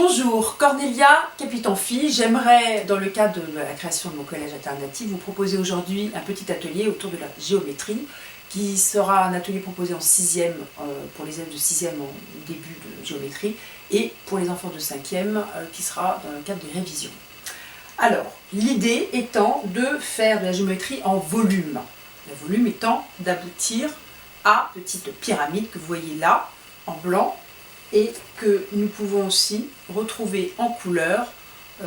Bonjour, Cornelia, Capitaine Phi. J'aimerais, dans le cadre de la création de mon collège alternatif, vous proposer aujourd'hui un petit atelier autour de la géométrie, qui sera un atelier proposé en 6e, pour les élèves de 6e en début de géométrie, et pour les enfants de 5e, qui sera dans le cadre des révisions. Alors, l'idée étant de faire de la géométrie en volume. Le volume étant d'aboutir à petite pyramide que vous voyez là, en blanc, et que nous pouvons aussi retrouver en couleur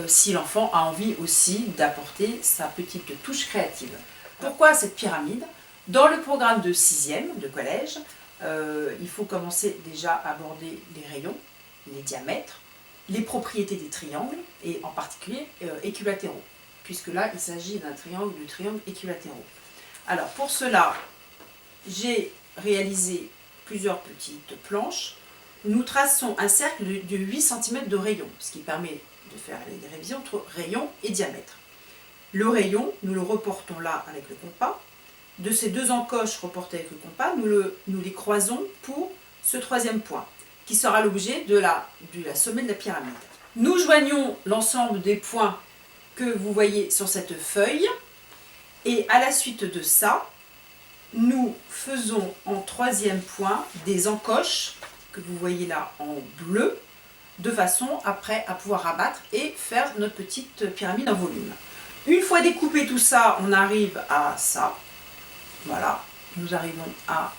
si l'enfant a envie aussi d'apporter sa petite touche créative. Pourquoi cette pyramide? Dans le programme de 6e, de collège, il faut commencer déjà à aborder les rayons, les diamètres, les propriétés des triangles, et en particulier équilatéraux, puisque là il s'agit d'un triangle ou de triangles équilatéraux. Alors pour cela, j'ai réalisé plusieurs petites planches. Nous traçons un cercle de 8 cm de rayon, ce qui permet de faire les révisions entre rayon et diamètre. Le rayon, nous le reportons là avec le compas. De ces deux encoches reportées avec le compas, nous les croisons pour ce troisième point, qui sera l'objet de la sommet de la pyramide. Nous joignons l'ensemble des points que vous voyez sur cette feuille, et à la suite de ça, nous faisons en troisième point des encoches que vous voyez là en bleu, de façon après à pouvoir abattre et faire notre petite pyramide en volume. Une fois découpé tout ça, on arrive à ça. Voilà, nous arrivons à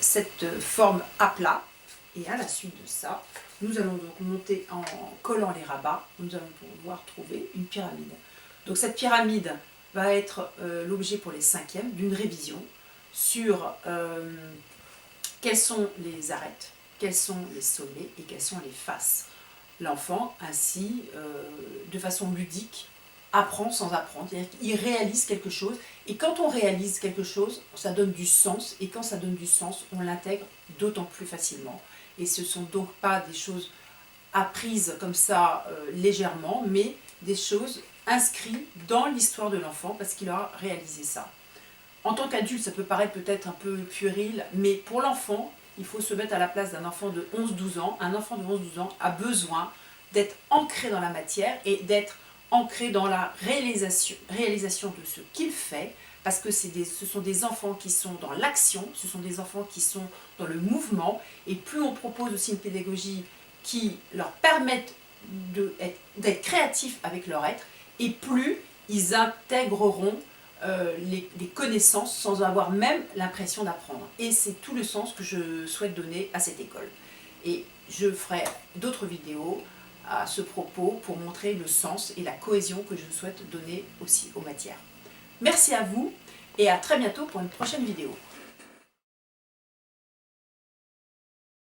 cette forme à plat. Et à la suite de ça, nous allons donc monter en collant les rabats, nous allons pouvoir trouver une pyramide. Donc cette pyramide va être l'objet pour les 5e d'une révision sur quelles sont les arêtes, quels sont les sommets et quelles sont les faces. L'enfant, ainsi, de façon ludique, apprend sans apprendre, c'est-à-dire qu'il réalise quelque chose, et quand on réalise quelque chose, ça donne du sens, et quand ça donne du sens, on l'intègre d'autant plus facilement. Et ce ne sont donc pas des choses apprises comme ça légèrement, mais des choses inscrites dans l'histoire de l'enfant, parce qu'il aura réalisé ça. En tant qu'adulte, ça peut paraître peut-être un peu puéril, mais pour l'enfant, il faut se mettre à la place d'un enfant de 11-12 ans. Un enfant de 11-12 ans a besoin d'être ancré dans la matière et d'être ancré dans la réalisation de ce qu'il fait, parce que ce sont des enfants qui sont dans l'action, ce sont des enfants qui sont dans le mouvement, et plus on propose aussi une pédagogie qui leur permette d'être créatifs avec leur être, et plus ils intégreront les connaissances sans avoir même l'impression d'apprendre. Et c'est tout le sens que je souhaite donner à cette école. Et je ferai d'autres vidéos à ce propos pour montrer le sens et la cohésion que je souhaite donner aussi aux matières. Merci à vous et à très bientôt pour une prochaine vidéo.